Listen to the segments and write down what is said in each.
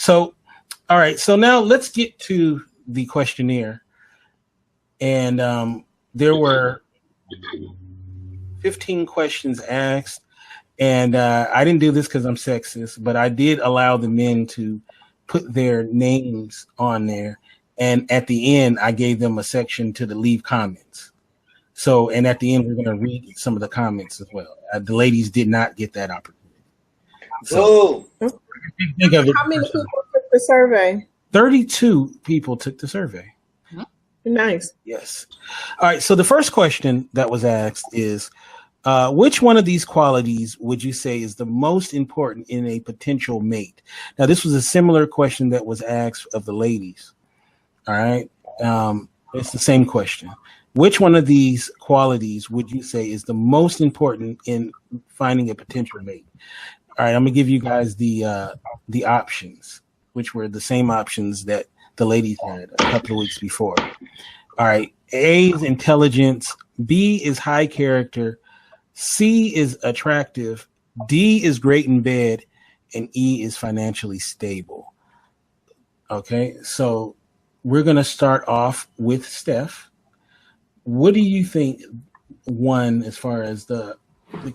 So, all right. So now let's get to the questionnaire. And there were 15 questions asked. And I didn't do this because I'm sexist, but I did allow the men to put their names on there. And at the end, I gave them a section to leave comments. So, and at the end, we're going to read some of the comments as well. The ladies did not get that opportunity. So, think of it. How many people took the survey? 32 people took the survey. Nice. Yes. All right. So the first question that was asked is, which one of these qualities would you say is the most important in a potential mate? Now, this was a similar question that was asked of the ladies. All right. It's the same question. Which one of these qualities would you say is the most important in finding a potential mate? All right. I'm gonna give you guys the options, which were the same options that the ladies had a couple of weeks before. All right. A is intelligence. B is high character. C is attractive. D is great in bed. And E is financially stable. Okay. So we're going to start off with Steph. What do you think one, as far as the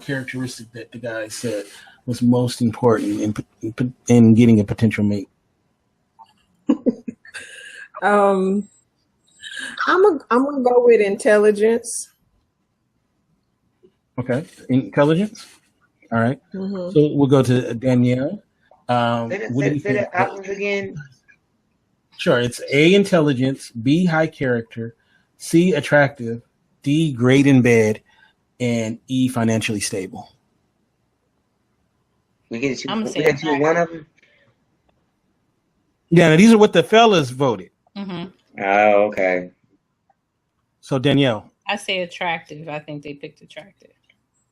characteristic that the guy said was most important in getting a potential mate? I'm gonna go with intelligence. Okay, intelligence. All right. Mm-hmm. So we'll go to Danielle. Say that options again. Sure. It's A, intelligence. B, high character. C, attractive. D, great in bed. And E, financially stable. We get to one of them. Yeah, now these are what the fellas voted. Mm-hmm. Oh, okay. So Danielle, I say attractive. I think they picked attractive.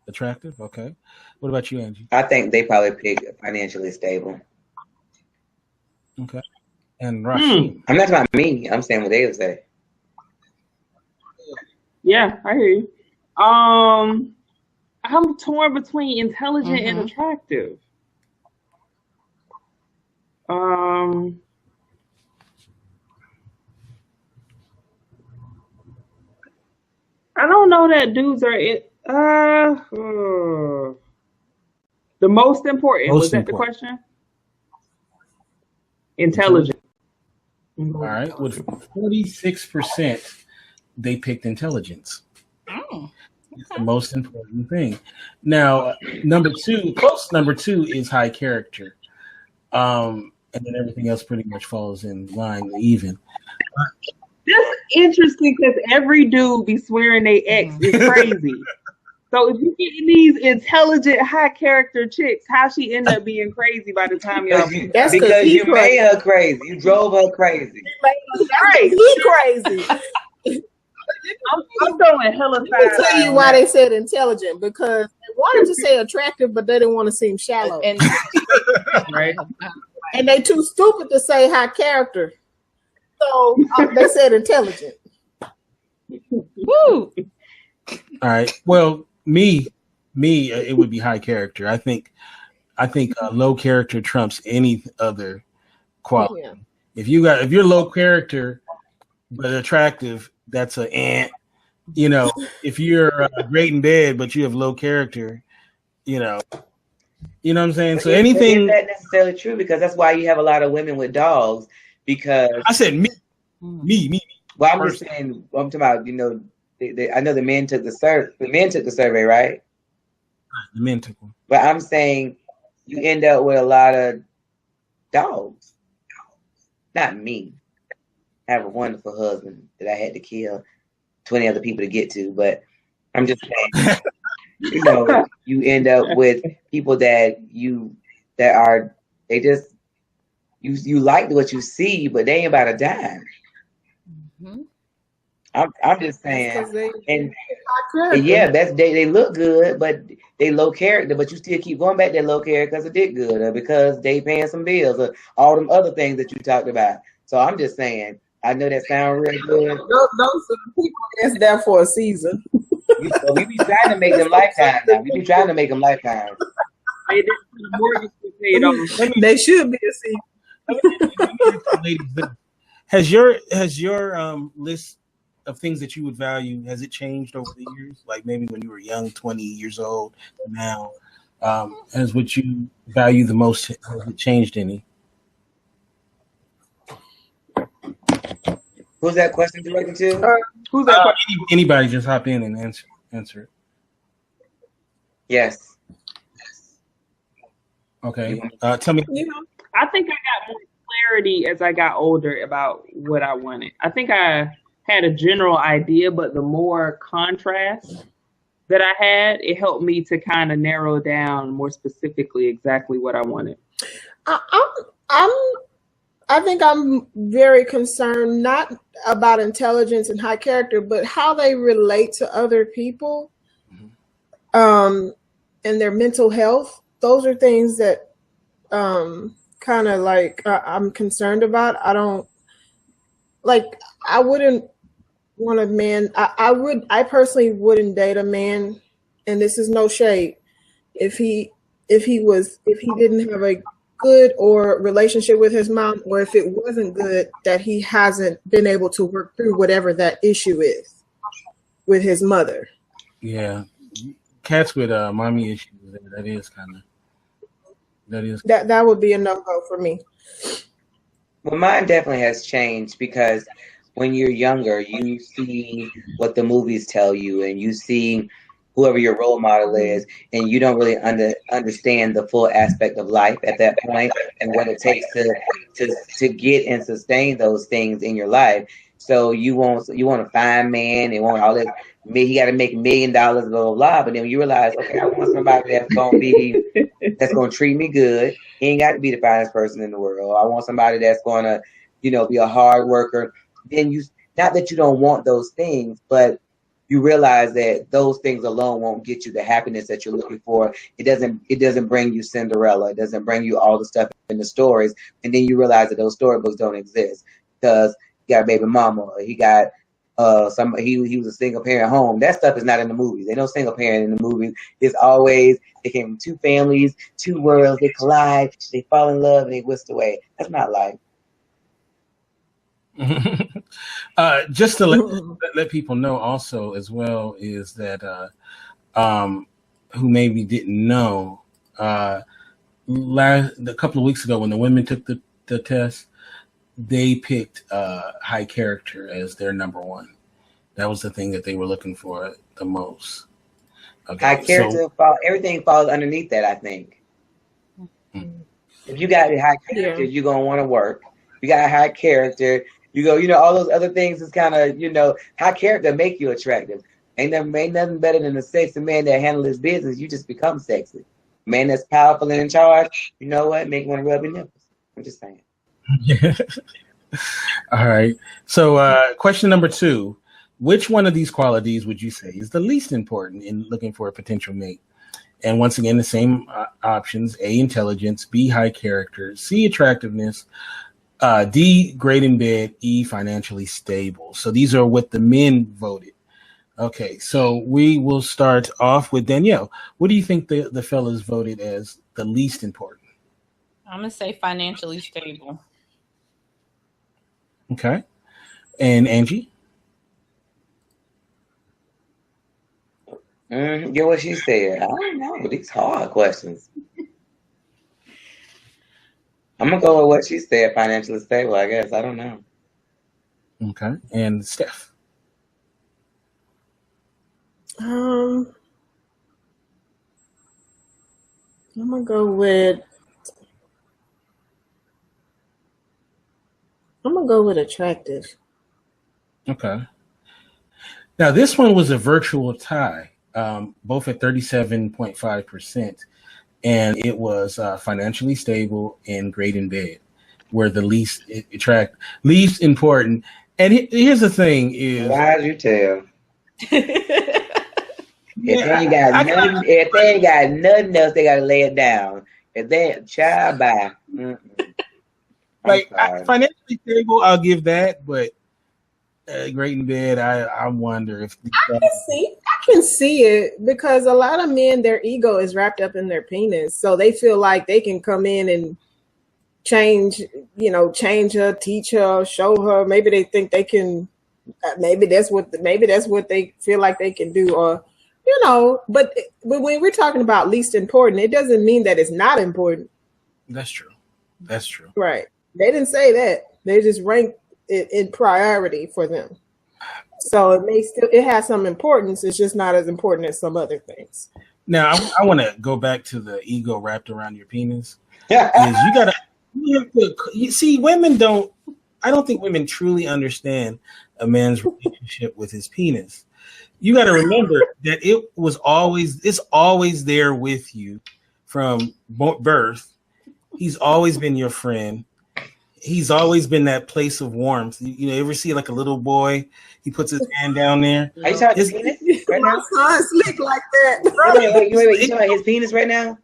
Attractive, okay. What about you, Angie? I think they probably picked financially stable. Okay. And Rashid. I'm not talking about me. I'm saying what they would say. Yeah, I hear you. I'm torn between intelligent and attractive. I don't know that dudes are the most important. Was that the question? Intelligent. All right. With 46%, they picked intelligence. Oh. It's the most important thing. Now, number two is high character. And then everything else pretty much falls in line even. That's interesting because every dude be swearing they ex is crazy. So if you get these intelligent, high character chicks, how she end up being crazy by the time y'all meet? That's because you made her crazy. You drove her crazy. He crazy. I'm throwing hella sides. Let me tell you why they said intelligent, because they wanted to say attractive, but they didn't want to seem shallow. And right. And they too stupid to say high character. So they said intelligent. Woo! All right. Well, me, it would be high character. I think low character trumps any other quality. Yeah. If you're low character but attractive, that's an ant. You know, if you're great in bed but you have low character, you know what I'm saying. So anything. Is that necessarily true? Because that's why you have a lot of women with dogs. Because I said me. Well, I'm just saying. I'm talking about. I know the men took the survey. The men took the survey, right? The men took one. But I'm saying you end up with a lot of dogs. Not me. I have a wonderful husband that I had to kill 20 other people to get to. But I'm just saying, you end up with people that you like what you see, but they ain't about to die. Mm-hmm. I'm just saying, they look good, but they low character. But you still keep going back to low character because it did good, or because they paying some bills, or all them other things that you talked about. So I'm just saying, I know that sounds really good. Those are the people that's there for a season. We be trying to make them lifetime. Now. We be trying to make them lifetime. They should be a season. Ladies, has your list of things that you would value, has it changed over the years? Like maybe when you were young, 20 years old, now, as what you value the most, has it changed any? Who's that question directed to? Who's that? Anybody just hop in and answer it. Yes. Okay. Tell me. I think I got more clarity as I got older about what I wanted. I think I had a general idea, but the more contrast that I had, it helped me to kind of narrow down more specifically exactly what I wanted. I think I'm very concerned not about intelligence and high character, but how they relate to other people, and their mental health. Those are things that kind of like I'm concerned about. I wouldn't want a man. I personally wouldn't date a man, and this is no shade, if he didn't have a good or relationship with his mom, or if it wasn't good, that he hasn't been able to work through whatever that issue is with his mother. Yeah, cats with mommy issues. That would be a no-go for me. Well, mine definitely has changed because when you're younger, you see what the movies tell you, and you see whoever your role model is, and you don't really understand the full aspect of life at that point and what it takes to get and sustain those things in your life. So you want a fine man, and want all this. He got to make $1 million, blah blah blah. But then you realize, okay, I want somebody that's gonna treat me good. He ain't got to be the finest person in the world. I want somebody that's gonna, be a hard worker. Then not that you don't want those things, but you realize that those things alone won't get you the happiness that you're looking for. It doesn't bring you Cinderella. It doesn't bring you all the stuff in the stories. And then you realize that those storybooks don't exist because he got a baby mama. He got he was a single parent home. That stuff is not in the movies. There's no single parent in the movies. It's always they came from two families, two worlds. They collide. They fall in love and they whisked away. That's not life. Just to let people know also as well is that who maybe didn't know, a couple of weeks ago when the women took the test, they picked high character as their number one. That was the thing that they were looking for the most. Okay, high character, everything falls underneath that, I think. If you got a high character, you're gonna want to work. You got a high character. You go, all those other things is kind of, high character make you attractive. Ain't nothing better than a sexy man that handles his business. You just become sexy. Man that's powerful and in charge, you know what? Make you want to rub your nipples. I'm just saying. All right. So question number 2, which one of these qualities would you say is the least important in looking for a potential mate? And once again, the same options: A, intelligence; B, high character; C, attractiveness; D, great in bed; E, financially stable. So these are what the men voted. Okay, so we will start off with Danielle. What do you think the fellas voted as the least important? I'm going to say financially stable. Okay. And Angie? Get what she said. I don't know. These hard questions. I'm going to go with what she said, financially stable, I guess. I don't know. Okay. And Steph? I'm going to go with attractive. Okay. Now, this one was a virtual tie, both at 37.5%. And it was financially stable and great in bed, were the least important. And here's the thing is... Why'd you tell? If they ain't got nothing else, they got to lay it down. If they child by... financially stable, I'll give that, but great in bed, I wonder if... I can see it because a lot of men, their ego is wrapped up in their penis. So they feel like they can come in and change her, teach her, show her. Maybe they think they can. Maybe that's what they feel like they can do, or But when we're talking about least important, it doesn't mean that it's not important. That's true. That's true. Right? They didn't say that. They just ranked it in priority for them. So it has some importance. It's just not as important as some other things. Now I want to go back to the ego wrapped around your penis. You see, women don't. I don't think women truly understand a man's relationship with his penis. You got to remember that it's always there with you from birth. He's always been your friend. He's always been that place of warmth. You ever see like a little boy? He puts his hand down there. Are you talking about his penis right now? My son sleep like that. Wait, you talking about his penis right now?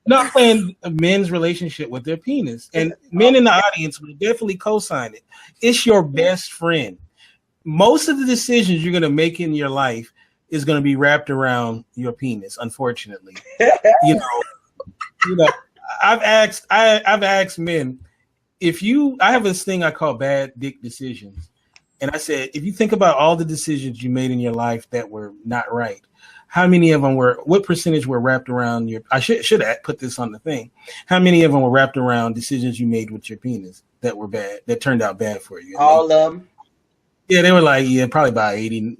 Not playing a men's relationship with their penis. And men in the audience will definitely co-sign it. It's your best friend. Most of the decisions you're going to make in your life is going to be wrapped around your penis, unfortunately. I've asked men, I have this thing I call bad dick decisions. And I said, if you think about all the decisions you made in your life that were not right, how many of them what percentage were wrapped around I should have put this on the thing. How many of them were wrapped around decisions you made with your penis that were bad, that turned out bad for you? All of them? Yeah, they were like, probably about 80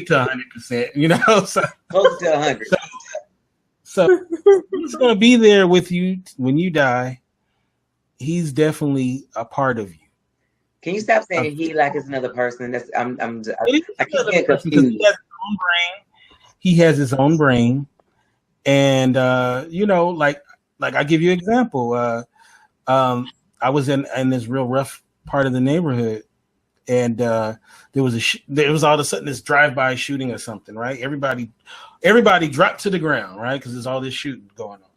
to 100%, so. Close to 100. So he's going to be there with you when you die. He's definitely a part of you. Can you stop saying he like it's another person? I keep getting confused. He has his own brain, and like I give you an example. I was in this real rough part of the neighborhood, and there was all of a sudden this drive-by shooting or something, right? Everybody dropped to the ground, right? Because there's all this shooting going on.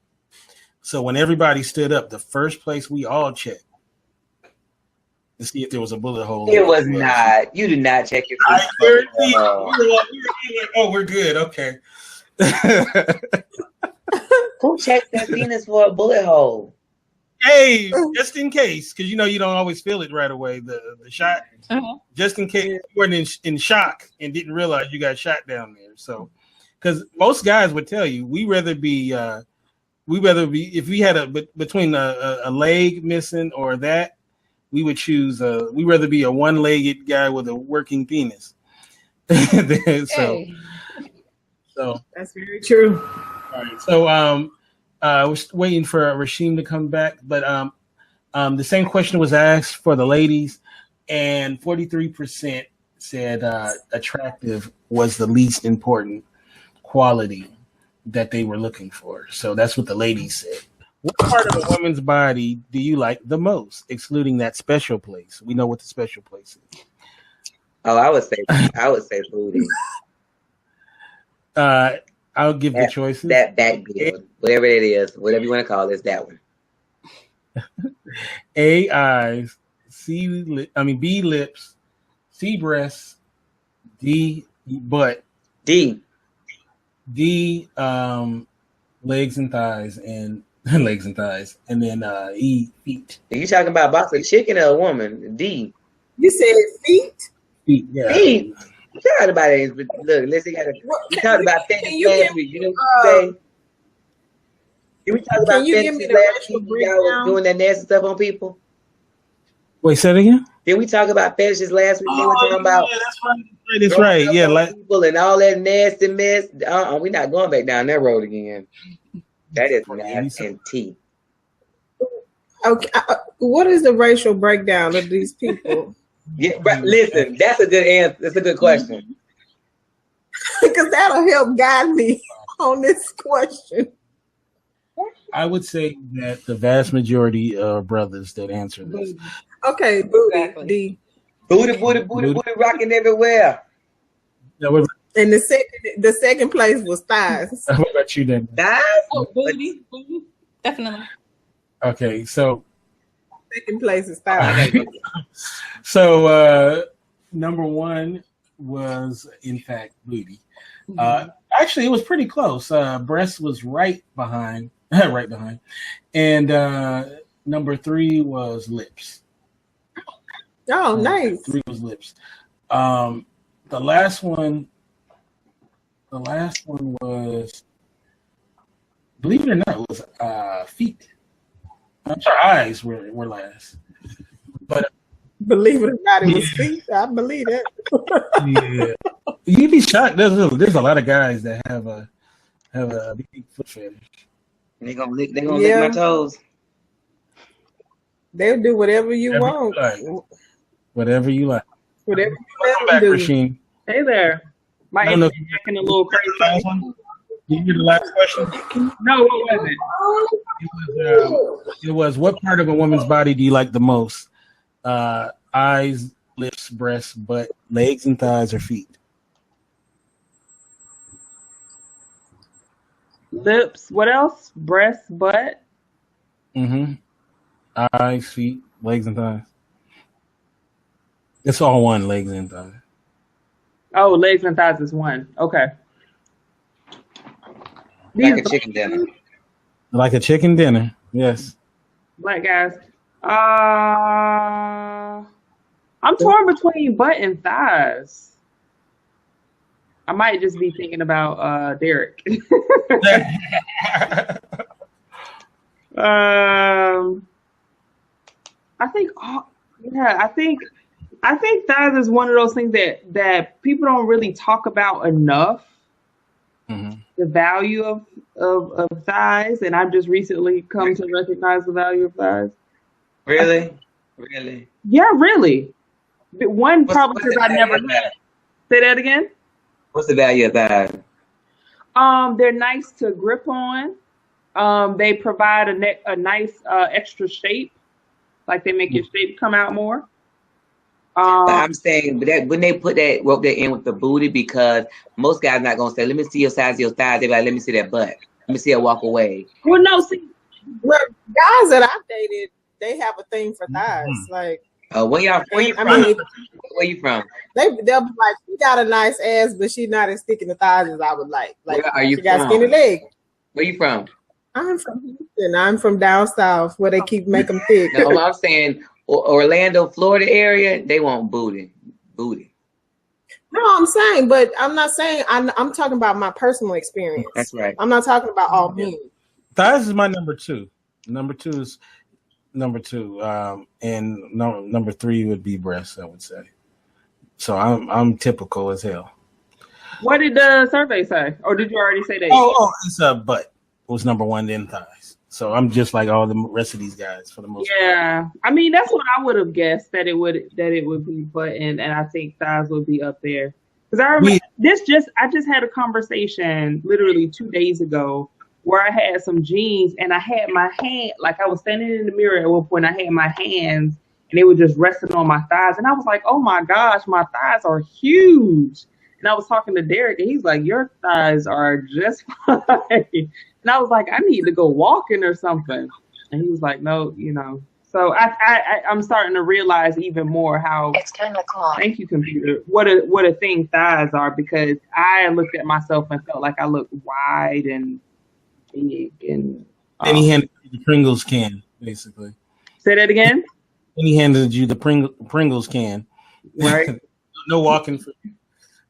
So when everybody stood up, the first place we all checked to see if there was a bullet hole. It was not. You did not check your penis. Oh, we're good. Okay. Who checks their penis for a bullet hole? Hey, just in case, because you don't always feel it right away. The shot, just in case you weren't in shock and didn't realize you got shot down there. So, because most guys would tell you, we'd rather be if we had between a leg missing or that, we would choose we'd rather be a one-legged guy with a working penis. So that's very true. All right, so we're waiting for Rasheem to come back, but the same question was asked for the ladies, and 43% said attractive was the least important quality that they were looking for. So that's what the ladies said. What part of a woman's body do you like the most, excluding that special place? We know what the special place is. Oh, I would say booty. I'll give the choices. That back build, whatever it is, whatever you want to call it, that one. A, eyes, B, lips, C, breasts, D, butt, D, legs and thighs, and and then E, feet. Are you talking about box of chicken or a woman? D. You said feet? Feet, yeah. Feet. We talked about it. Look, listen, we talked about fetish last week. You know what I'm saying? Did we talk about fetish last week? Y'all was doing that nasty stuff on people? Wait, say it again? Did we talk about fetishes last week? They were talking about that's right. Yeah, people and all that nasty mess. We're not going back down that road again. That is nasty and tea. Okay, what is the racial breakdown of these people? Yeah, but listen, that's a good answer. That's a good question. Because that'll help guide me on this question. I would say that the vast majority are brothers that answer this. Okay, booty. Booty, rocking everywhere. And the second place was thighs. What about you, then? Thighs? Oh, booty, definitely. Okay, so second place is thighs. So number one was in fact booty. Actually, it was pretty close. Breast was right behind, right behind. And number 3 was lips. Oh, nice. 3 was lips. The last one was, believe it or not, was feet. I'm sorry, eyes were last. But Believe it or not, it was feet. I believe that. yeah, you'd be shocked. There's a lot of guys that have a big foot fetish. They gonna lick my toes. They'll do whatever you want. Whatever you like. Whatever you Welcome let back, them do. Rasheen. Hey there. My I don't know. internet acting a little crazy. Last one? Did you hear the last question? No, what was it? It was, what part of a woman's body do you like the most? Eyes, lips, breasts, butt, legs and thighs, or feet? Lips. What else? Breast, butt. Mm-hmm. Eyes, feet, legs, and thighs. It's all one, legs and thighs. Oh, legs and thighs is one. Okay. Like These a chicken dinner. Like a chicken dinner. Yes. black guys. I'm torn between butt and thighs. I might just be thinking about Derek. I think thighs is one of those things that people don't really talk about enough. Mm-hmm. The value of thighs, and I've just recently come to recognize the value of thighs. Really? Yeah, really. One probably what's because the I value never of that? say that again. What's the value of that? They're nice to grip on. They provide a nice extra shape, like they make your shape come out more. But I'm saying, when they put that rope that in with the booty, because most guys not gonna say, "Let me see your size of your thighs." They be like, "Let me see that butt. Let me see her walk away." Well, no, see, Well, guys that I've dated, they have a thing for thighs. Like, Where you I from? mean, Where you from? they'll be like, she got a nice ass, but she's not as thick in the thighs as I would like. Like, Where are you she got from? skinny legs. Where you from? I'm from Houston. I'm from down south where they keep making them thick. No, I'm saying Orlando, Florida area. They want booty. No, I'm saying, but I'm not saying. I'm talking about my personal experience. That's right. I'm not talking about all men. Thighs is my number 2. Number 2 is number 2. And number 3 would be breasts, I would say. So I'm typical as hell. what did the survey say? Or did you already say that? Oh, it's butt was number 1, then thighs. So I'm just like all the rest of these guys for the most part. Yeah, I mean that's what I would have guessed that it would be butt and I think thighs would be up there because I remember I just had a conversation literally 2 days ago where I had some jeans and I had my hand, like I was standing in the mirror at one point. I had my hands and they were just resting on my thighs and I was like, oh my gosh, my thighs are huge. And I was talking to Derek and he's like, your thighs are just fine. And I was like, I need to go walking or something. And he was like, no, So I'm starting to realize even more how It's 10 o'clock. Thank you, computer. What a thing thighs are, because I looked at myself and felt like I looked wide and big and. Then he handed you the Pringles can, basically. Say that again. Then he handed you the Pringles can. Right. No walking for you.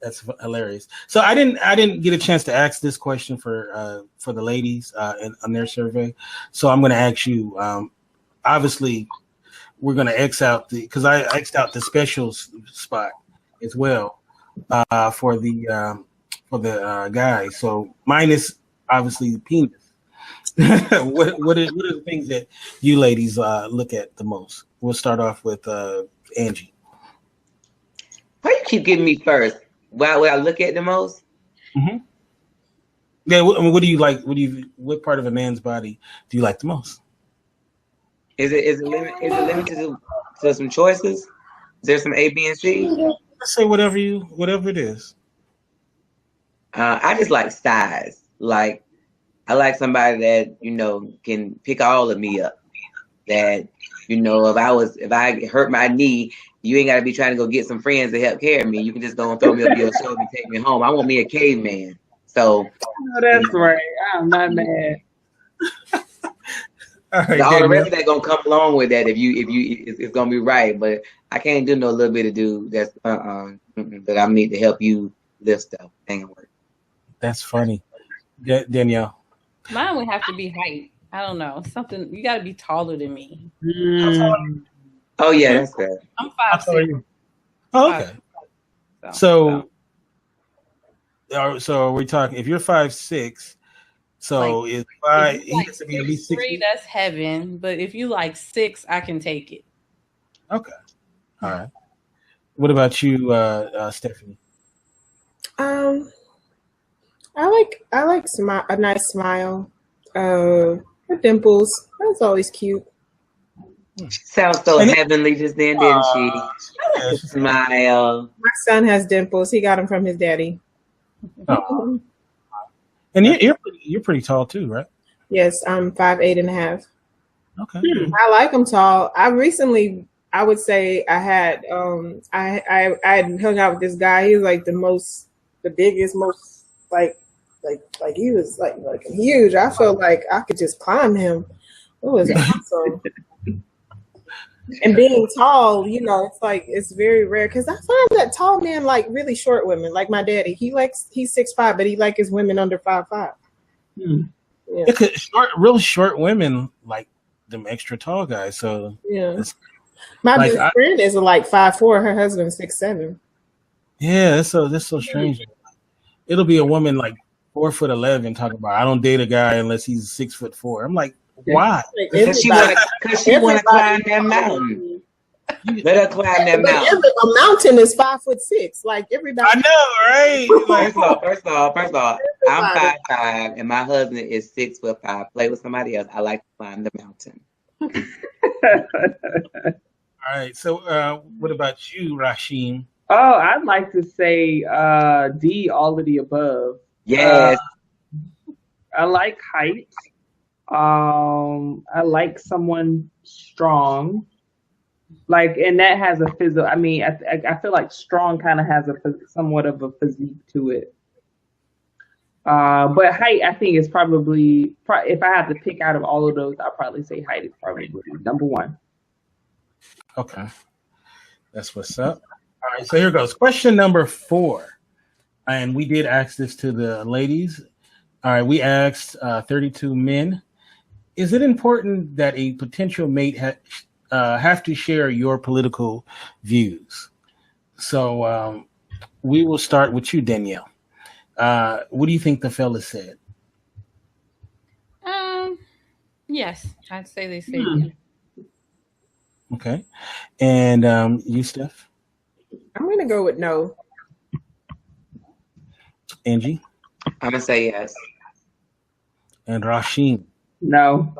That's hilarious. So I didn't get a chance to ask this question for the ladies on their survey. So I'm going to ask you. Obviously, we're going to X out because I X'd out the specials spot as well for the guys. So mine is obviously the penis. what are the things that you ladies look at the most? We'll start off with Angie. Why you keep giving me first? What I look at the most? Mm-hmm. Yeah, what do you like? What part of a man's body do you like the most? Is it limited to some choices? Is there some A, B, and C? Let's say whatever it is. I just like size. Like I like somebody that can pick all of me up. That if I hurt my knee, you ain't got to be trying to go get some friends to help carry me. You can just go and throw me up your shoulder and take me home. I want me a caveman. So Oh, that's right. I'm not mad. All right, All the Danielle. rest of that gonna come along with that if you it's gonna be right. But I can't do no little bit of dude that's that I need to help you lift stuff. Ain't gonna work. That's funny. Danielle. Mine would have to be height. I don't know. Something you gotta be taller than me. Oh yeah, that's fair. I'm How 5'6". tall are you? Oh, okay. So are we talking? If you're 5'6", so Like, is if he you like has to be at least 6'3", 60? that's heaven. But if you like 6, I can take it. Okay. All right. What about you, Stephanie? I like a nice smile. Her dimples. That's always cute. She sounds so heavenly just then, didn't she? I like to smile. My son has dimples. He got them from his daddy. Oh. And you're pretty tall too, right? Yes, I'm 5'8.5". Okay. I like them tall. I would say I had I had hung out with this guy. He was like the biggest, most like he was like huge. I felt like I could just climb him. It was awesome. And being tall, it's very rare because I find that tall men like really short women. Like my daddy, he's 6'5", but he like his women under 5'5". Yeah, because real short women like them extra tall guys. So yeah, my best friend is like 5'4". Her husband's 6'7". Yeah, that's so strange. It'll be a woman like 4'11" talking about I don't date a guy unless he's 6'4". I'm like, why? Because she want to climb that mountain. Let her climb that mountain. A mountain is 5'6". Like everybody. I know, right? First of all, I'm 5'5" and my husband is 6'5". Play with somebody else. I like to climb the mountain. All right. So, what about you, Rashim? Oh, I'd like to say D, all of the above. Yes. I like height. I like someone strong, and that has a physical. I mean, I feel like strong kind of has somewhat of a physique to it. But height, I think, is probably if I had to pick out of all of those, I'd probably say height is probably number one. Okay, that's what's up. All right, so here goes. Question number 4, and we did ask this to the ladies. All right, we asked 32 men. Is it important that a potential mate have to share your political views? So we will start with you, Danielle. What do you think the fellas said? Yes, I'd say they said yes. Okay, and you, Steph? I'm gonna go with no. Angie? I'm gonna say yes. And Rashim? No.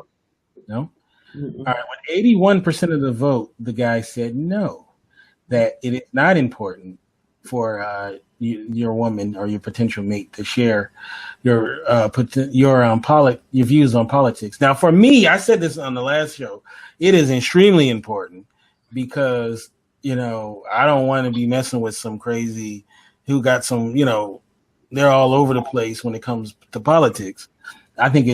No? Mm-mm. All right. With 81% of the vote, the guy said no, that it is not important for your woman or your potential mate to share your views on politics. Now, for me, I said this on the last show, it is extremely important because, I don't want to be messing with some crazy who got some, they're all over the place when it comes to politics. I think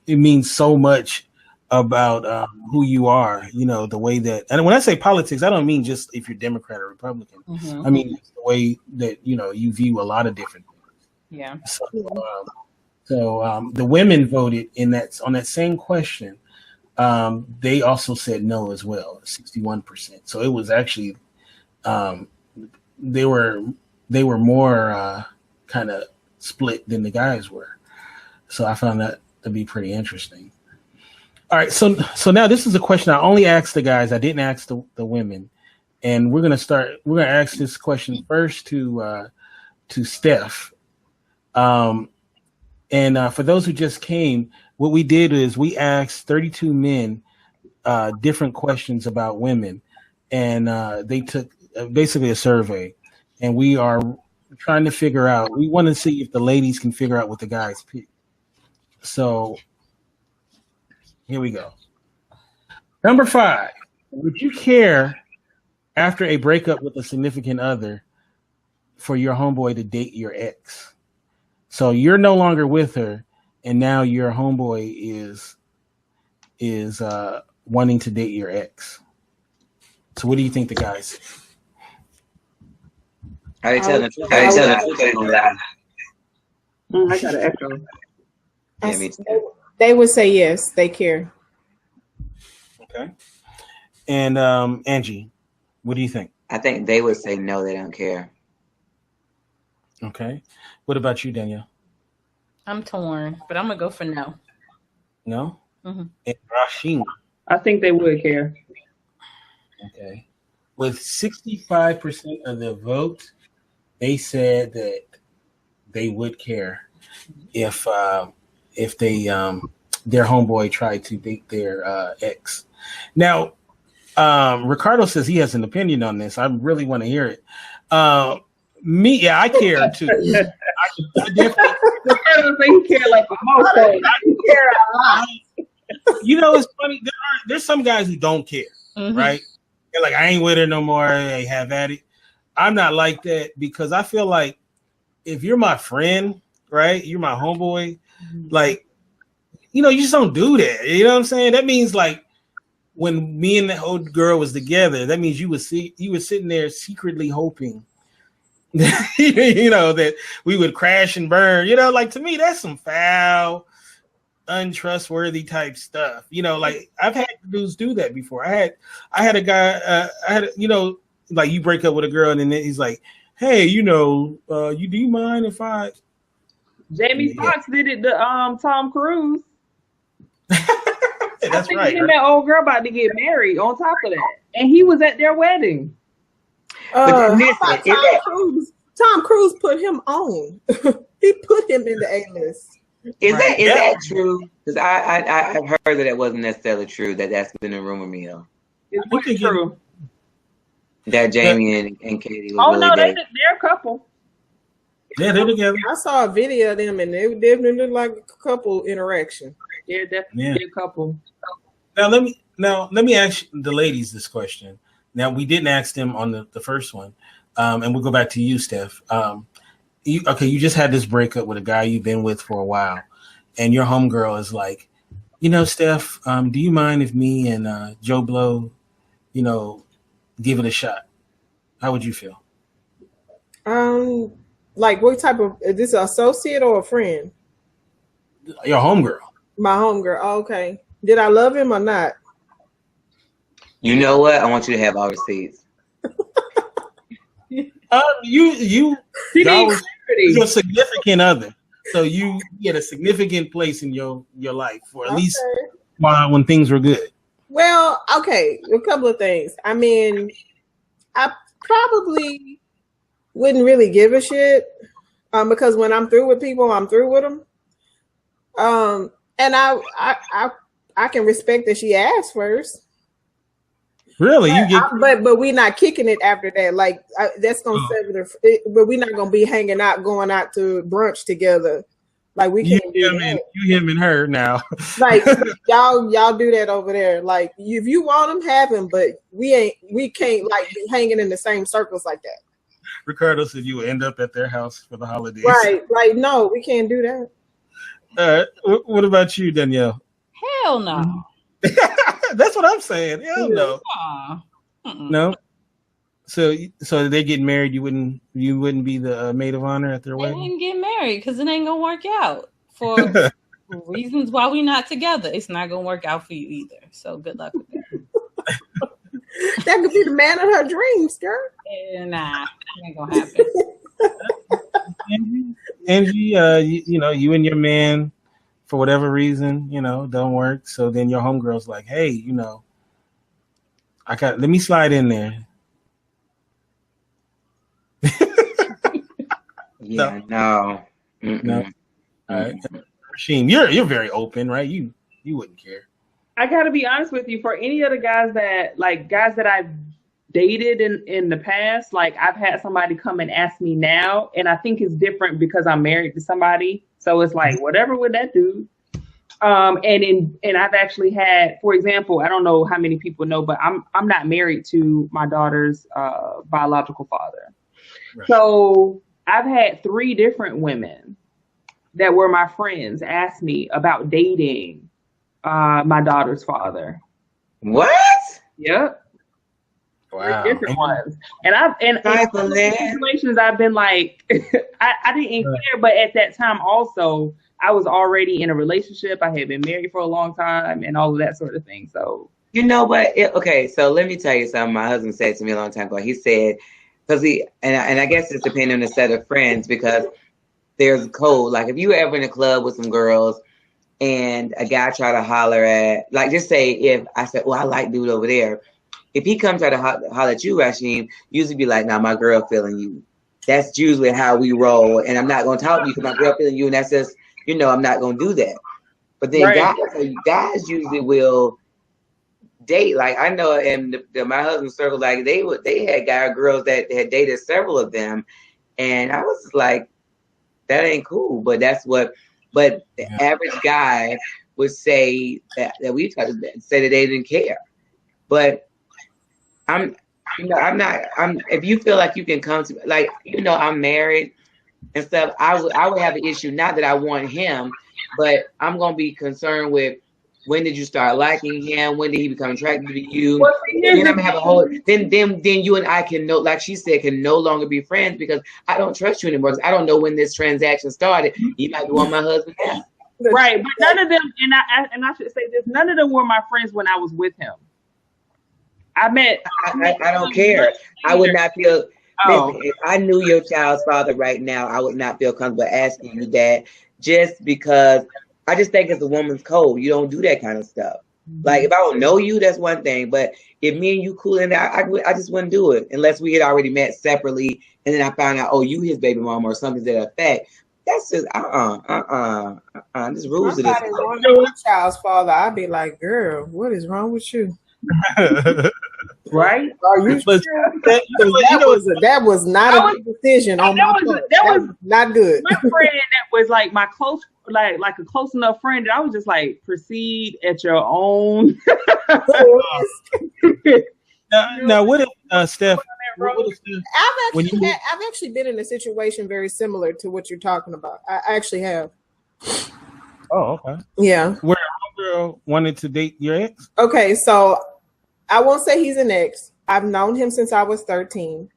it means so much about who you are, the way that, and when I say politics, I don't mean just if you're Democrat or Republican. Mm-hmm. I mean it's the way that you view a lot of different things. Yeah. So the women voted on that same question. They also said no as well, 61%. So it was actually they were more kind of split than the guys were. So I found that to be pretty interesting. All right, so now this is a question I only asked the guys. I didn't ask the women, and we're gonna ask this question first to Steph. And for those who just came, what we did is we asked 32 men different questions about women, and they took basically a survey, and we are trying to figure out. We want to see if the ladies can figure out what the guys picked. So here we go. Number 5, would you care after a breakup with a significant other for your homeboy to date your ex? So you're no longer with her and now your homeboy is wanting to date your ex. So what do you think the guys? How they I tell would- the truth? How they tell the truth? They gonna lie. I got an echo. Yeah, me too. They would say yes, they care. Okay. And Angie, what do you think? I think they would say no, they don't care. Okay. What about you, Danielle? I'm torn, but I'm gonna go for no. No? Mhm. And Rasheen. I think they would care. Okay. With 65% of the vote, they said that they would care if they their homeboy tried to date their ex. Now, Ricardo says he has an opinion on this. I really want to hear it. Me, yeah, I care too. I definitely, I don't think he care like the most. I care a lot. you know, it's funny. There's some guys who don't care, Mhm. right? They're like, I ain't with her no more. They have at it. I'm not like that because I feel like if you're my friend, right? You're my homeboy. Like, you know, you just don't do that. You know what I'm saying? That means like when me and the old girl was together, that means you were sitting there secretly hoping, you know, that we would crash and burn. You know, like to me, that's some foul, untrustworthy type stuff. You know, like I've had dudes do that before. I had a guy. You know, like you break up with a girl and then he's like, hey, you know, do you mind if I? Jamie Yeah. Foxx did it to Tom Cruise. That's I think right. him and that old girl about to get married on top of that. And he was at their wedding. But listen, How about is Tom that- Cruise? Tom Cruise put him on. He put him in the A-list. Is Right. that true? Because I've heard that it wasn't necessarily true. That's been a rumor mill. It's I think true. That Jamie and Katie was Oh really no, they're dating. a couple. Yeah, they're together. I saw a video of them, and they definitely look like a couple interaction. They're definitely Yeah. a couple. Now let me ask the ladies this question. Now we didn't ask them on the first one, and we'll go back to you, Steph. You just had this breakup with a guy you've been with for a while, and your homegirl is like, you know, Steph, do you mind if me and Joe Blow, you know, give it a shot? How would you feel? Like what type of? Is this an associate or a friend? Your homegirl. My homegirl. Oh, okay. Did I love him or not? You know what? I want you to have all receipts. You She y'all needs was clarity. your significant other, so you get a significant place in your life, or at least Okay. when things were good. Well, okay, a couple of things. I mean, I probably wouldn't really give a shit because when I'm through with people, I'm through with them. And I can respect that she asked first, Really, you get but we're not kicking it after that. Like that's gonna sever the. But we're not gonna be hanging out, going out to brunch together. Like we can't do that. him and her now. Like y'all do that over there. Like if you want them, have them, but we can't like be hanging in the same circles like that. Ricardo said you would end up at their house for the holidays. Right? Like no, we can't do that. What about you, Danielle? Hell no. That's what I'm saying. Hell no. Aw. Mm-mm. No. So they get married. You wouldn't be the maid of honor at their They wedding. wouldn't get married because it ain't gonna work out for reasons why we not together. It's not gonna work out for you either. So good luck with that. That could be the man of her dreams, girl. Nah, it ain't gonna happen. Angie, you and your man, for whatever reason, don't work. So then your homegirl's like, hey, let me slide in there. Yeah, no. No. All right. Rasheem, you're very open, right? You wouldn't care. I gotta be honest with you. For any of the guys that I've dated in the past, like I've had somebody come and ask me now, and I think it's different because I'm married to somebody. So it's like whatever with that dude. And I've actually had, for example, I don't know how many people know, but I'm not married to my daughter's biological father. Right. So I've had 3 different women that were my friends asked me about dating my daughter's father. What? Yep. Wow. Different ones. And I've in situations I've been like I didn't care, but at that time also I was already in a relationship. I had been married for a long time and all of that sort of thing. So you know what? Okay, so let me tell you something. My husband said to me a long time ago. He said, because I guess it's depending on the set of friends, because there's a code. Like if you were ever in a club with some girls and a guy try to holler at, like just say if I said, well, I like dude over there. If he comes try to holler at you, Rasheem, usually be like, nah, my girl feeling you. That's usually how we roll. And I'm not going to talk to you because my girl feeling you. And that's just, I'm not going to do that. But then guys usually will date. Like I know in my husband's circle, like they had guy or girls that had dated several of them. And I was like, that ain't cool. But that's what, the average guy would say that we try to say that they didn't care. But if you feel like you can come to, like, I'm married and stuff, I would have an issue. Not that I want him, but I'm going to be concerned with when did you start liking him? When did he become attracted to you? Well, then I'm gonna have a whole, then you and I can like she said, can no longer be friends because I don't trust you anymore because I don't know when this transaction started. You might be one of my husband now. Right, but none of them, and I should say this, none of them were my friends when I was with him. I don't care. I would not feel. Listen, if I knew your child's father right now, I would not feel comfortable asking you that, just because I just think it's a woman's code. You don't do that kind of stuff. Like if I don't know you, that's one thing. But if me and you cool in there, I just wouldn't do it unless we had already met separately, and then I found out, oh, you his baby mama or something to that effect. That's just This rules of this. If I wanted my child's father, I'd be like, girl, what is wrong with you? Right? Are you sure? That was not a good decision on my part. That was not good. My friend that was like my close, like a close enough friend that I was just like, proceed at your own. Now what if Steph? I've actually been in a situation very similar to what you're talking about. I actually have. Oh, okay. Yeah. Where a girl wanted to date your ex? Okay, so I won't say he's an ex. I've known him since I was 13.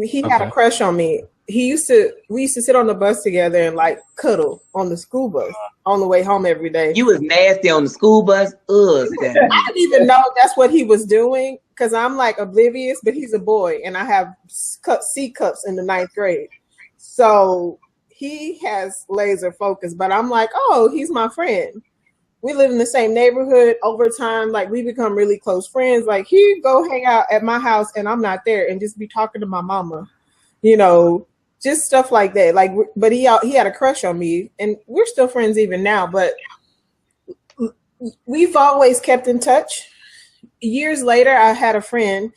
He had a crush on me. We used to sit on the bus together and like cuddle on the school bus on the way home every day. You was nasty on the school bus? Ugh. I didn't even know that's what he was doing because I'm like oblivious, but he's a boy and I have C cups in the 9th grade. So he has laser focus, but I'm like, oh, he's my friend. We live in the same neighborhood. Over time, like we become really close friends. Like he'd go hang out at my house and I'm not there and just be talking to my mama, just stuff like that. Like, but he had a crush on me and we're still friends even now, but we've always kept in touch. Years later, I had a friend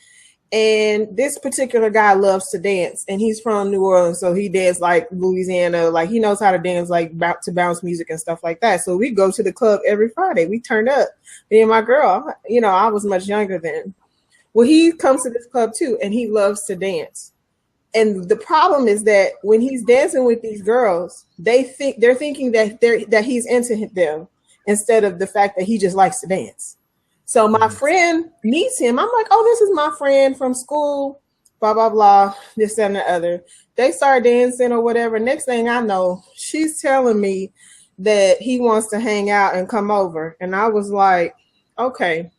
and this particular guy loves to dance and he's from New Orleans. So he dances like Louisiana, like he knows how to dance, like to bounce music and stuff like that. So we go to the club every Friday. We turned up, me and my girl, I was much younger then. Well, he comes to this club too and he loves to dance. And the problem is that when he's dancing with these girls, they're thinking that he's into them instead of the fact that he just likes to dance. So my friend meets him. I'm like, oh, this is my friend from school, blah, blah, blah, this and the other. They start dancing or whatever. Next thing I know, she's telling me that he wants to hang out and come over. And I was like, okay.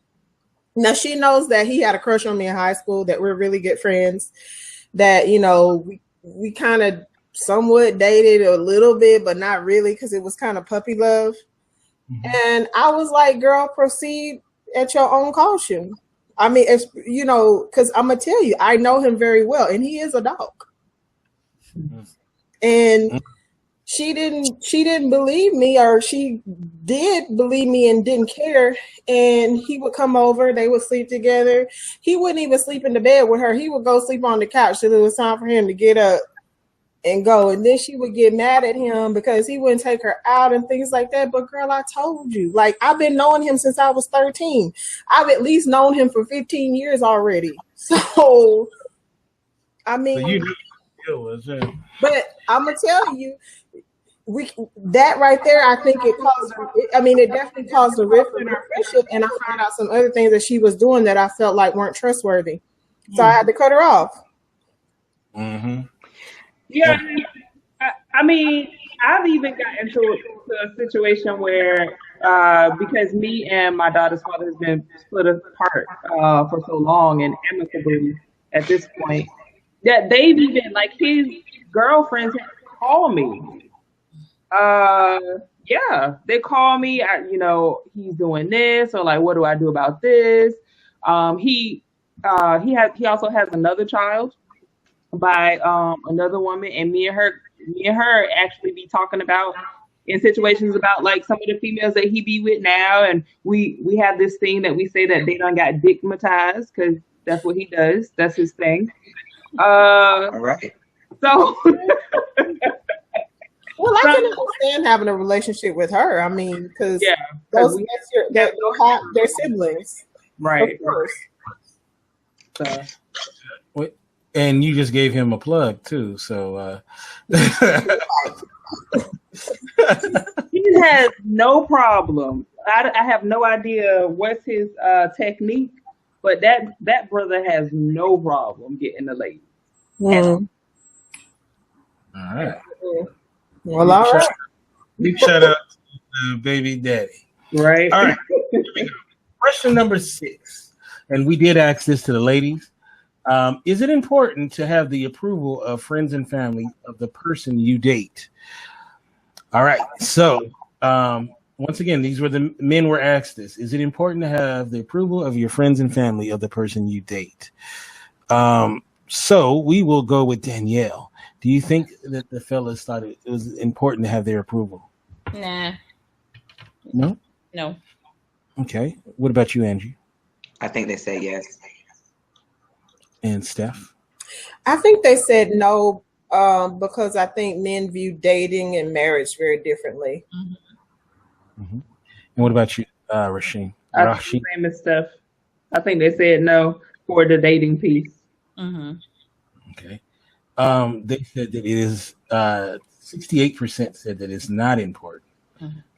Now she knows that he had a crush on me in high school, that we're really good friends, that, we kind of somewhat dated a little bit, but not really because it was kind of puppy love. Mm-hmm. And I was like, girl, proceed at your own caution. I mean, it's, because I'm gonna tell you, I know him very well, and he is a dog. Mm-hmm. And she didn't believe me, or she did believe me and didn't care. And he would come over, they would sleep together. He wouldn't even sleep in the bed with her. He would go sleep on the couch till it was time for him to get up and go. And then she would get mad at him because he wouldn't take her out and things like that. But girl, I told you, like, I've been knowing him since I was 13. I've at least known him for 15 years already. So, I mean, so you knew the deal was in. But I'm gonna tell you, that right there, I think it caused. I mean, it definitely caused a rift in our friendship, and I found out some other things that she was doing that I felt like weren't trustworthy. So I had to cut her off. Mm-hmm. Yeah, I mean, I've even gotten into a situation where, because me and my daughter's father has been split apart for so long and amicably at this point, that they've even, like, his girlfriends call me. Yeah, they call me. He's doing this, or like, what do I do about this? He also has another child by another woman, and me and her actually be talking about in situations about like some of the females that he be with now, and we have this thing that we say that they done got dickmatized because that's what he does. That's his thing. All right. So. Well, I can understand having a relationship with her. I mean, because they're siblings, right? Of course. So. And you just gave him a plug too, so he has no problem. I have no idea what's his technique, but that brother has no problem getting the lady. Mm. All right. Well, all right. Big shout out to baby daddy. Right. All right. Question number 6, and we did ask this to the ladies. Is it important to have the approval of friends and family of the person you date? All right. So, once again, these were the men were asked this. Is it important to have the approval of your friends and family of the person you date? So we will go with Danielle. Do you think that the fellas thought it was important to have their approval? Nah. No? No. Okay. What about you, Angie? I think they say yes. And Steph? I think they said no because I think men view dating and marriage very differently. Mm-hmm. Mm-hmm. And what about you, Rasheen? I think the same as Steph. I think they said no for the dating piece. Mm-hmm. Okay. They said that it is 68% said that it's not important.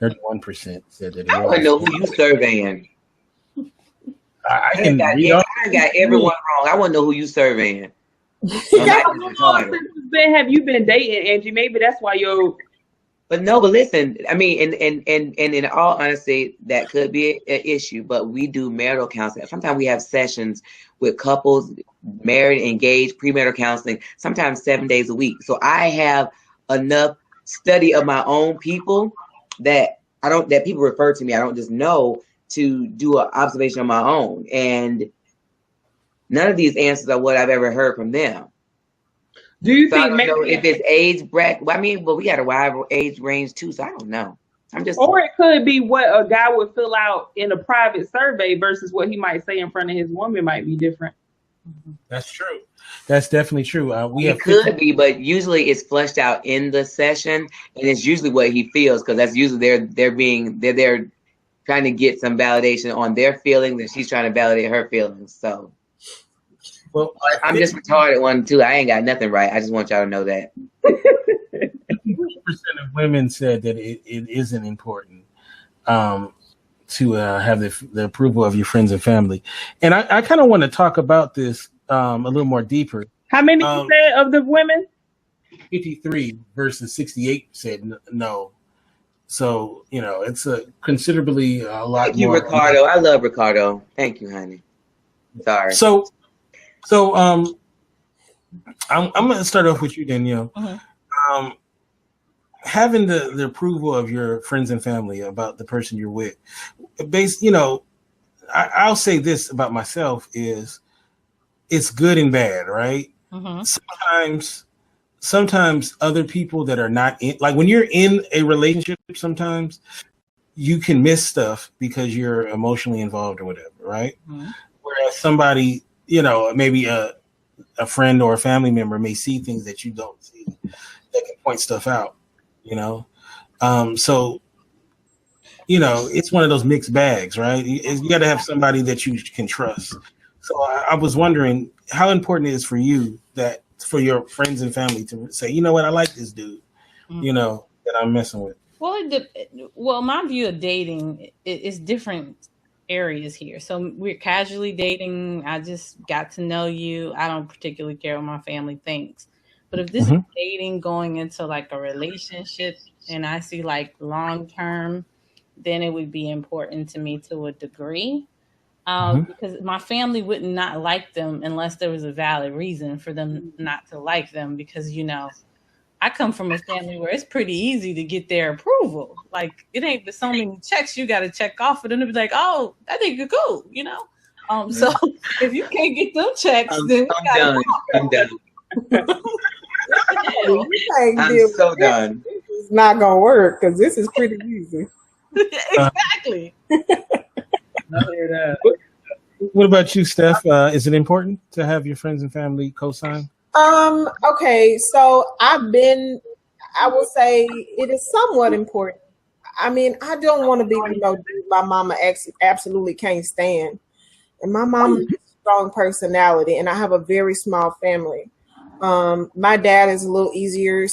31% said that it I want to know who you surveying. I got everyone wrong. I want to know who you surveying. Have you been dating, Angie? Maybe that's why you're. But listen. I mean, and in all honesty, that could be an issue. But we do marital counseling. Sometimes we have sessions with couples, married, engaged, premarital counseling. Sometimes 7 days a week. So I have enough study of my own people that people refer to me. I don't just know to do an observation on my own. And none of these answers are what I've ever heard from them. Do you so think I don't know if it's age bracket? I mean, but we got a wide age range too, so I don't know. Or it could be what a guy would fill out in a private survey versus what he might say in front of his woman might be different. That's true. That's definitely true. It could be, but usually it's flushed out in the session, and it's usually what he feels because that's usually they're trying to get some validation on their feelings, and she's trying to validate her feelings. So, well, I'm just retarded one too. I ain't got nothing right. I just want y'all to know that. 50% of women said that it isn't important to have the approval of your friends and family, and I kind of want to talk about this a little more deeper. How many percent of the women? 53 versus 68 said no. So, it's a considerably a lot Thank you, more. Ricardo. I love Ricardo. Thank you, honey. Sorry. So I'm going to start off with you, Danielle. Mm-hmm. Having the approval of your friends and family about the person you're with, I'll say this about myself is it's good and bad, right? Mm-hmm. Sometimes other people that are not in, like when you're in a relationship, sometimes you can miss stuff because you're emotionally involved or whatever, right? Mm-hmm. Whereas somebody, maybe a friend or a family member may see things that you don't see that can point stuff out, So, it's one of those mixed bags, right? You got to have somebody that you can trust. So I was wondering how important it is for you that for your friends and family to say, you know what, I like this dude, that I'm messing with? Well, my view of dating is different areas here. So we're casually dating. I just got to know you. I don't particularly care what my family thinks. But if this is dating going into like a relationship and I see like long term, then it would be important to me to a degree. Because my family would not like them unless there was a valid reason for them not to like them. Because, I come from a family where it's pretty easy to get their approval. Like, it ain't but so many checks you got to check off for them to be like, oh, I think you're cool, So if you can't get them checks, then I'm done. I'm so done. It's not gonna work because this is pretty easy. Exactly. I hear that. What about you, Steph? Is it important to have your friends and family co-sign? Okay, so I would say it is somewhat important. I mean, I don't want to be, my mama absolutely can't stand. And my mom has a strong personality, and I have a very small family. My dad is a little easier,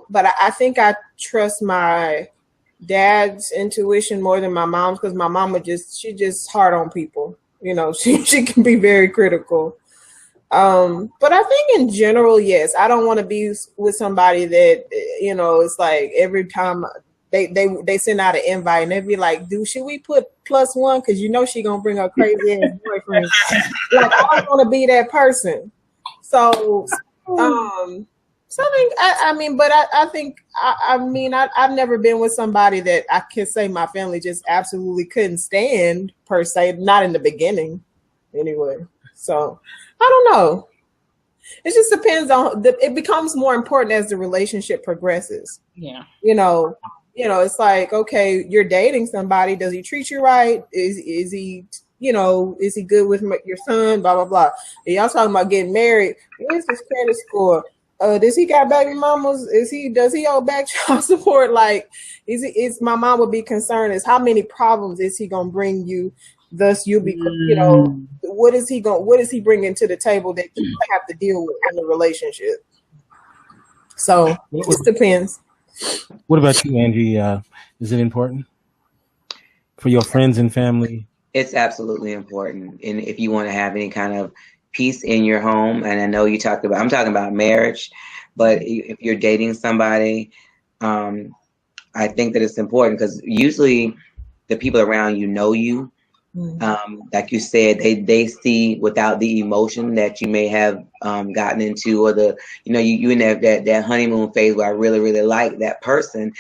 but I think I trust my dad's intuition more than my mom's, because my mama she's just hard on people. She can be very critical. But I think in general, yes, I don't want to be with somebody that, it's like every time they send out an invite and they be like, should we put +1? Because she gonna bring her crazy ass boyfriend. Like, I don't want to be that person. So, something, I think, I've never been with somebody that I can say my family just absolutely couldn't stand, per se, not in the beginning anyway. So I don't know. It just depends on it becomes more important as the relationship progresses. Yeah. It's like, okay, you're dating somebody. Does he treat you right? Is he, is he good with your son? Blah, blah, blah. And y'all talking about getting married. Where's his credit score? Does he got baby mamas? Does he owe back child support? Like, is my mom would be concerned is how many problems is he going to bring you? Thus, you'll be, what is he bringing to the table that you have to deal with in the relationship? So it just depends. What about you, Angie? Is it important for your friends and family? It's absolutely important. And if you want to have any kind of peace in your home, and I know I'm talking about marriage, but if you're dating somebody, I think that it's important because usually the people around you know you. Like you said, they see without the emotion that you may have gotten into, or you in that honeymoon phase where I really, really like that person,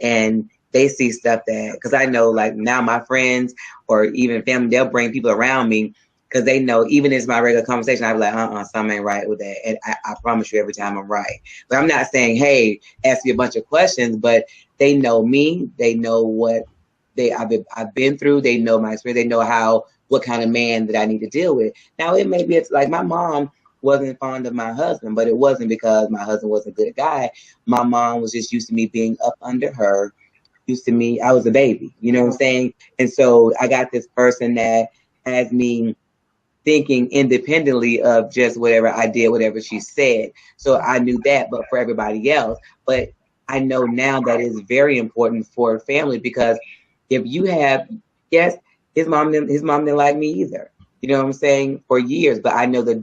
and they see stuff that, because I know, like, now my friends or even family, they'll bring people around me because they know even if it's my regular conversation, I'll be like, something ain't right with that, and I promise you every time I'm right. But I'm not saying, hey, ask me a bunch of questions, but they know me, they know what I've been through. They know my experience. They know what kind of man that I need to deal with. Now, it's like my mom wasn't fond of my husband, but it wasn't because my husband wasn't a good guy. My mom was just used to me being up under her, used to me. I was a baby, you know what I'm saying? And so I got this person that has me thinking independently of just whatever I did, whatever she said. So I knew that, but for everybody else. But I know now that it's very important for a family, because if you have, yes, his mom didn't like me either. You know what I'm saying? For years, but I know the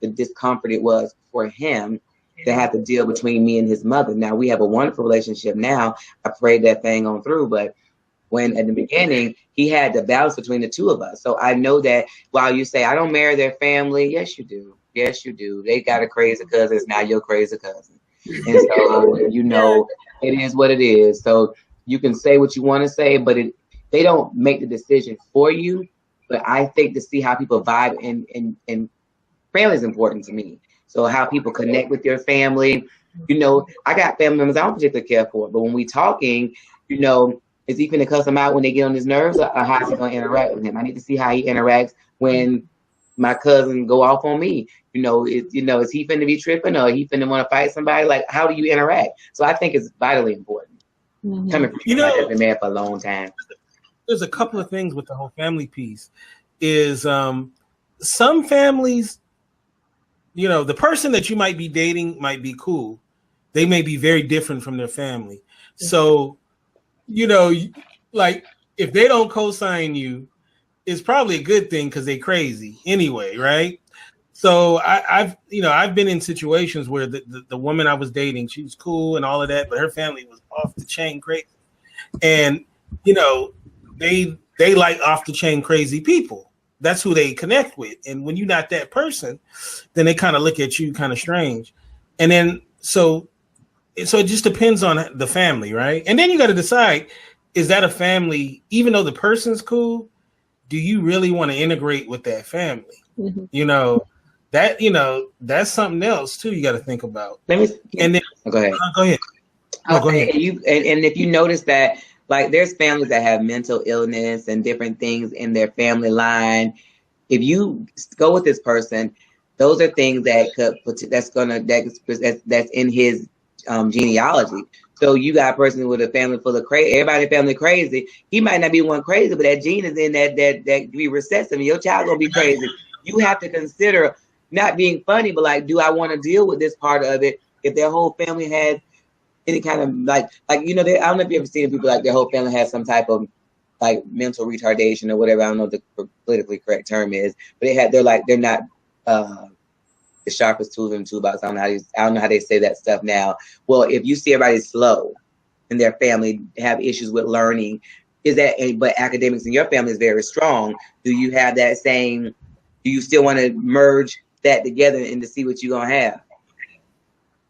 discomfort it was for him to have to deal between me and his mother. Now we have a wonderful relationship now. I prayed that thing on through, but when at the beginning he had the balance between the two of us. So I know that while you say I don't marry their family, yes you do. Yes you do. They got a crazy cousin. It's now your crazy cousin, and so it is what it is. So you can say what you want to say, but they don't make the decision for you. But I think to see how people vibe and family is important to me. So how people connect with your family. I got family members I don't particularly care for, but when we talking, is he finna cuss them out when they get on his nerves, or how's he gonna interact with him? I need to see how he interacts when my cousin go off on me. Is he finna be tripping, or he finna want to fight somebody? Like, how do you interact? So I think it's vitally important. Coming from somebody that's been married for a long time. There's a couple of things with the whole family piece. Is some families, the person that you might be dating might be cool, they may be very different from their family. So, you know, like if they don't co-sign you, it's probably a good thing because they're crazy anyway, right? So I've been in situations where the woman I was dating, she was cool and all of that, but her family was off the chain crazy. And you know, they like off the chain crazy people. That's who they connect with. And when you're not that person, then they kind of look at you kind of strange. And then so it just depends on the family, right? And then you got to decide, is that a family, even though the person's cool, do you really want to integrate with that family? Mhm. You know, that's something else too you got to think about. Let me. And then Go ahead. go ahead. No, go ahead. And if you notice that, like, there's families that have mental illness and different things in their family line. If you go with this person, those are things that that's in his genealogy. So you got a person with a family full of crazy, everybody in the family crazy. He might not be one crazy, but that gene is in that be recessive, and your child gonna be crazy. You have to consider not being funny, but like, do I want to deal with this part of it if their whole family has any kind of like you know, I don't know if you ever seen people like their whole family has some type of like mental retardation or whatever. I don't know what the politically correct term is, but they're not the sharpest tools in the toolbox. I don't know how they say that stuff now. Well, if you see everybody slow in their family have issues with learning, but academics in your family is very strong, do you have that same? Do you still want to merge that together and to see what you're gonna have?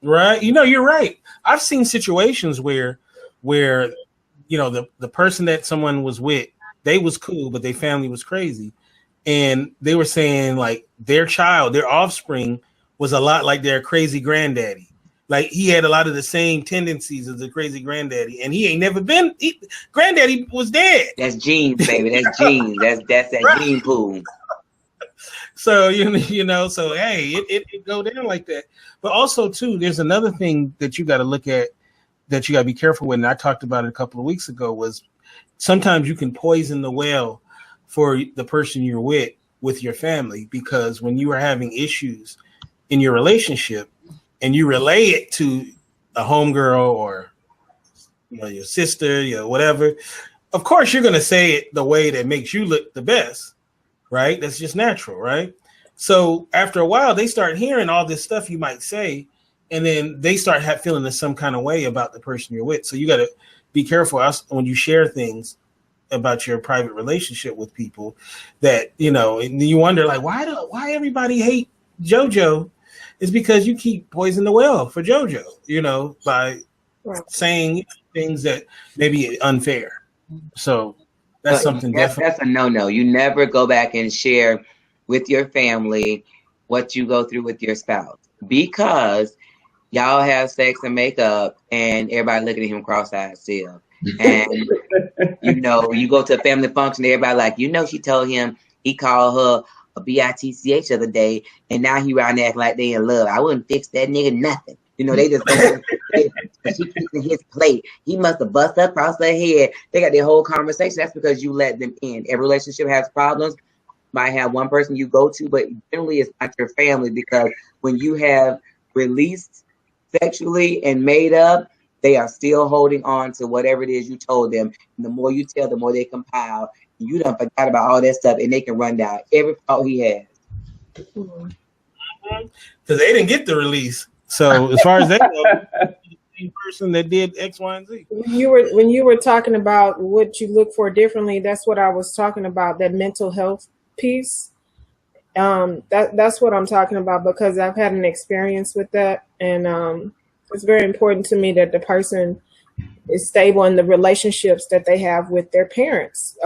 Right. You know, you're right. I've seen situations where you know, the person that someone was with, they was cool, but their family was crazy. And they were saying like their child, their offspring was a lot like their crazy granddaddy. Like he had a lot of the same tendencies as the crazy granddaddy, and he ain't never been. Granddaddy was dead. That's genes, baby. That's genes. That's that right. Gene pool. So you know, so hey, it go down like that. But also too, there's another thing that you got to look at, that you got to be careful with. And I talked about it a couple of weeks ago. Was sometimes you can poison the well for the person you're with your family, because when you are having issues in your relationship and you relay it to a homegirl or, you know, your sister, you know, whatever, of course you're going to say it the way that makes you look the best, right? That's just natural, right? So after a while, they start hearing all this stuff you might say, and then they start feeling some kind of way about the person you're with. So you got to be careful when you share things about your private relationship with people, that, you know, and you wonder like, why everybody hate JoJo? It's because you keep poisoning the well for JoJo, you know, by saying things that may be unfair. So that's something definitely. That's a no-no. You never go back and share with your family what you go through with your spouse, because y'all have sex and make up and everybody looking at him cross-eyed still. And you know, you go to a family function, everybody like, you know, she told him he called her a bitch the other day, and now he around there acting like they in love. I wouldn't fix that nigga nothing. You know, they just she fixing his plate. He must have bust up across their head. They got their whole conversation. That's because you let them in. Every relationship has problems. Might have one person you go to, but generally it's not your family, because when you have released sexually and made up, they are still holding on to whatever it is you told them. And the more you tell, the more they compile. You done forgot about all that stuff, and they can run down every fault he has. Because they didn't get the release. So as far as they go, the same person that did X, Y, and Z. When you were talking about what you look for differently, that's what I was talking about, that mental health piece. That's what I'm talking about, because I've had an experience with that, and it's very important to me that the person is stable in the relationships that they have with their parents.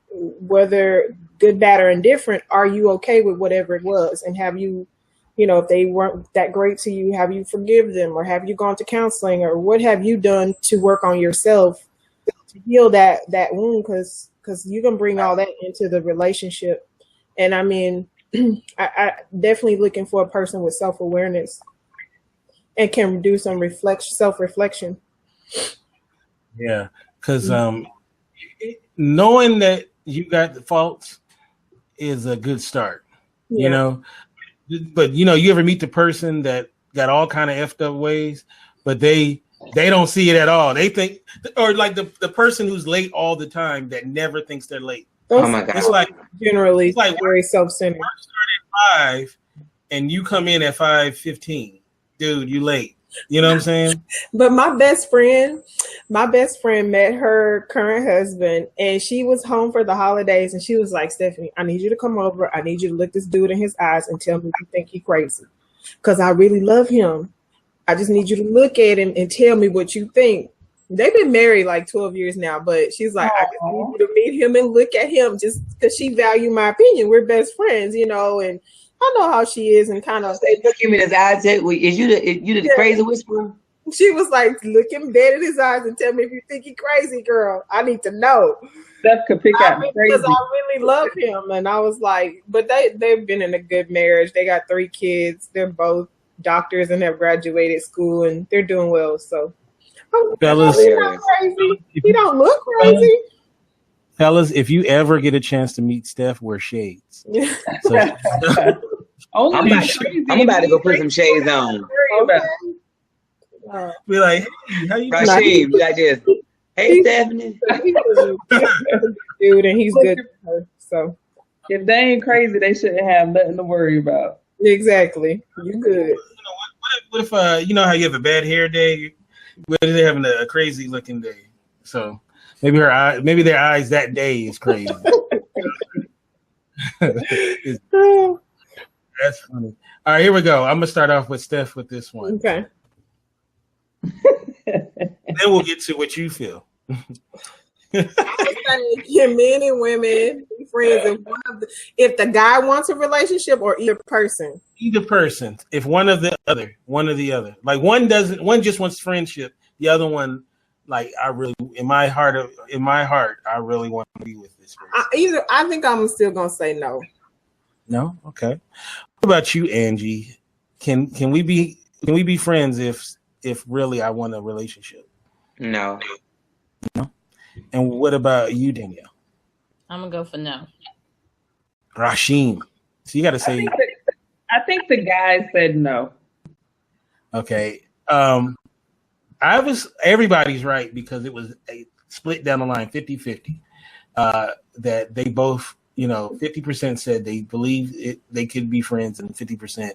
Whether good, bad, or indifferent, are you okay with whatever it was? And have you, you know, if they weren't that great to you, have you forgive them, or have you gone to counseling, or what have you done to work on yourself to heal that wound? Because you can bring all that into the relationship. And I mean, I definitely looking for a person with self-awareness and can do some self-reflection. Yeah, because knowing that you got the faults is a good start. Yeah. You know, but you know, you ever meet the person that got all kind of effed up ways, but they don't see it at all. They think, or like the person who's late all the time that never thinks they're late. Oh my God. It's like generally it's like very self-centered. 5 and you come in at 5:15. Dude, you late. You know what I'm saying? But my best friend met her current husband, and she was home for the holidays, and she was like, Stephanie, I need you to come over. I need you to look this dude in his eyes and tell me if you think he's crazy. Because I really love him. I just need you to look at him and tell me what you think. They've been married like 12 years now, but she's like, I just need you to meet him and look at him just because she valued my opinion. We're best friends, you know, and I know how she is and kind of They look him in his eyes. Is you the crazy whisperer? she was like, look him dead in his eyes and tell me if you think he's crazy, girl. I need to know. Steph could pick out crazy. Because I really love him. And I was like, but they've been in a good marriage. They got 3 kids. They're both doctors and have graduated school and they're doing well. So Fellas, he's not crazy. He don't look crazy. Fellas, if you ever get a chance to meet Steph, wear shades. So, Only I'm about to go put some shades on. be like, hey, how you doing? Rashid, be like this. Hey, Stephanie. Dude, and he's good to her. So If they ain't crazy, they shouldn't have nothing to worry about. exactly. You good. What if you know how you have a bad hair day? What if they're having a crazy looking day? So maybe their eyes that day is crazy. That's funny. All right, here we go. I'm gonna start off with Steph with this one. Okay. Then we'll get to what you feel. Can men and women be friends if the guy wants a relationship or either person? Either person. If one or the other. Like one just wants friendship. The other one, like I really in my heart, I really want to be with this person. I think I'm still gonna say no. No? Okay. What about you, Angie? Can we be friends if really I want a relationship? No. No. And what about you, Danielle? I'm gonna go for no. Rashim. So you got to say. I think the guy said no. Okay. Everybody's right because it was a split down the line, 50-50. That they both, 50% said they believe they could be friends and 50%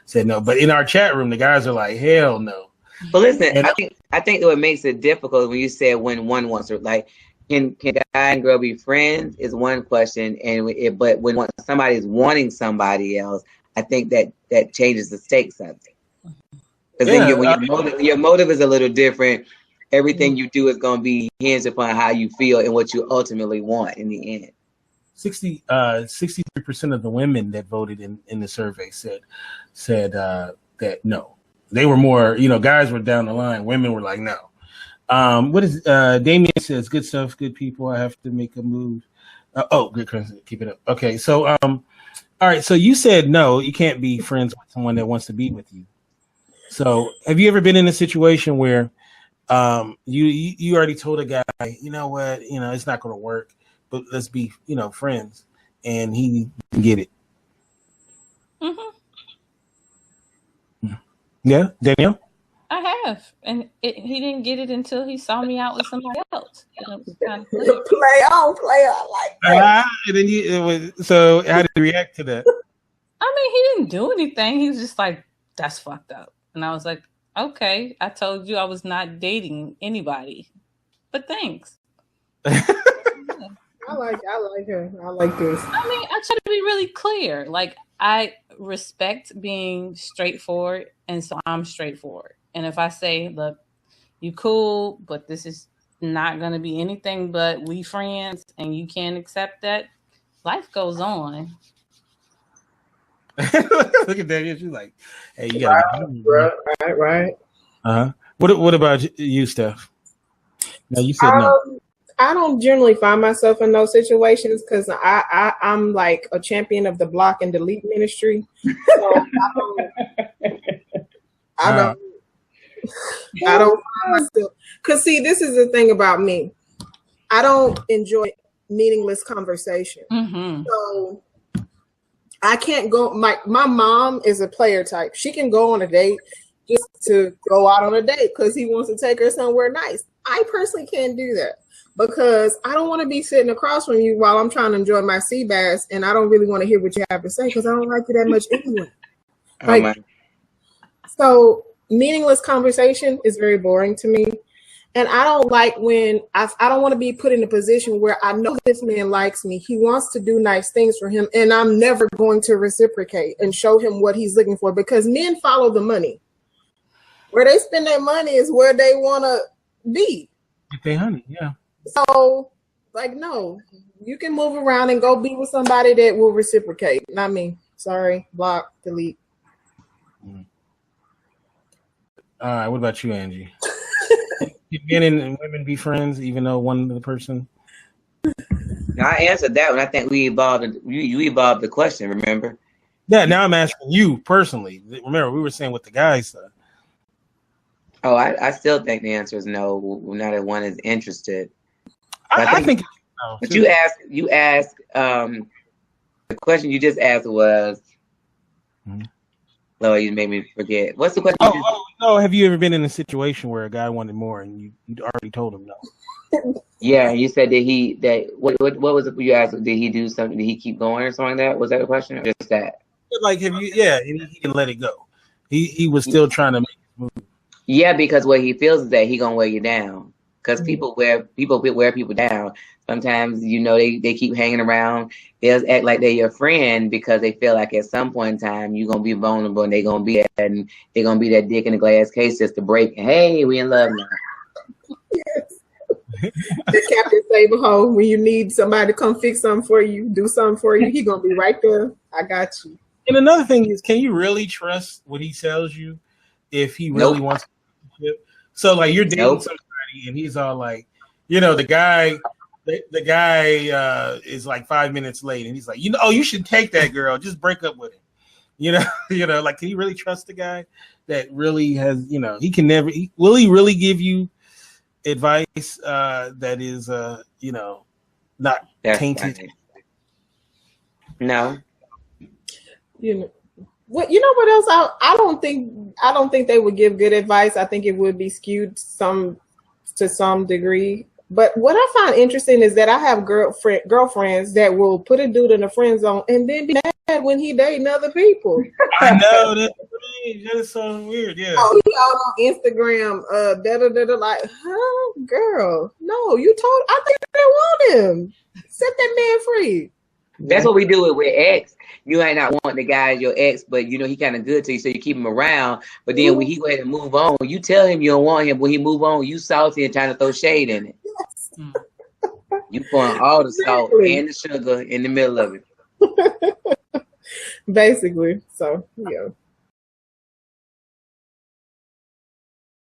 said no. But in our chat room, the guys are like, hell no. But listen, And- I think that what makes it difficult when you said when one wants to, like, can guy and girl be friends is one question, but when somebody's wanting somebody else, I think that changes the stakes of it. Because then your motive is a little different. Everything you do is going to be hinged upon how you feel and what you ultimately want in the end. 63% of the women that voted in the survey said that no. They were more, guys were down the line. Women were like, no. What is Damien says, good stuff, good people. I have to make a move. Good. Keep it up. Okay. So, all right. So you said, no, you can't be friends with someone that wants to be with you. So have you ever been in a situation where you already told a guy, you know what, it's not going to work, but let's be, friends, and he didn't get it? Mm-hmm. Yeah, Danielle? I have, and he didn't get it until he saw me out with somebody else. And it was kind of Play on like that. And then so how did you react to that? I mean, he didn't do anything. He was just like, that's fucked up. And I was like, okay, I told you I was not dating anybody, but thanks. I like her. I like this. I mean, I try to be really clear. Like, I respect being straightforward, and so I'm straightforward. And if I say, look, you cool, but this is not going to be anything but we friends, and you can't accept that, life goes on. Look at that. She's like, hey, you got Right. Uh-huh. What about you, Steph? No, you said no. I don't generally find myself in those situations because I'm like a champion of the block and delete ministry. So I don't find myself, because see, this is the thing about me. I don't enjoy meaningless conversation. Mm-hmm. So I can't go. My mom is a player type. She can go on a date just to go out on a date because he wants to take her somewhere nice. I personally can't do that because I don't want to be sitting across from you while I'm trying to enjoy my sea bass, and I don't really want to hear what you have to say because I don't like you that much anyway. Like, so meaningless conversation is very boring to me. And I don't like when I don't want to be put in a position where I know this man likes me. He wants to do nice things for him, and I'm never going to reciprocate and show him what he's looking for because men follow the money. Where they spend their money is where they want to be. Get their honey, yeah. So, like, no, you can move around and go be with somebody that will reciprocate. Not me. Sorry. Block, delete. All right. What about you, Angie? Can men and women be friends, even though one of the person? Now, I answered that one. I think we evolved. You evolved the question. Remember? Yeah. Now I'm asking you personally. Remember, we were saying what the guys said. Oh, I still think the answer is no. Not that one is interested. I think no, but too. you asked. The question you just asked was. Lord, you made me forget. What's the question? No. Have you ever been in a situation where a guy wanted more and you already told him no? Yeah, you said what was it you asked? Did he do something? Did he keep going or something like that? Was that a question or just that? Like, have you? Yeah, he didn't let it go. He was still trying to make it move. Yeah, because what he feels is that he gonna wear you down. Because people wear people down. Sometimes, they keep hanging around. They'll act like they're your friend because they feel like at some point in time you're gonna be vulnerable and they're gonna be that dick in a glass case just to break. Hey, we in love now. Yes. The Captain Sable, when you need somebody to come fix something for you, do something for you, he gonna be right there. I got you. And another thing is, can you really trust what he tells you if he really wants a relationship? So, like, you're dating somebody and he's all like, the guy is like 5 minutes late and he's like, you should take that girl, just break up with him. Like, can you really trust the guy that really has, he can never, will he really give you advice that is, not That's tainted? funny. No. What what else? I don't think they would give good advice. I think it would be skewed to some degree. But what I find interesting is that I have girlfriends that will put a dude in a friend zone and then be mad when he dating other people. I know that is so weird. Yeah. Oh, he all on Instagram, like, huh, girl? No, I think they want him. Set that man free. That's what we do with ex. You ain't not want the guy as your ex, but he kind of good to you, so you keep him around. But then when he go ahead and move on, you tell him you don't want him. When he move on, you salty and trying to throw shade in it. Yes. You pouring all the salt and the sugar in the middle of it. Basically. So, yeah.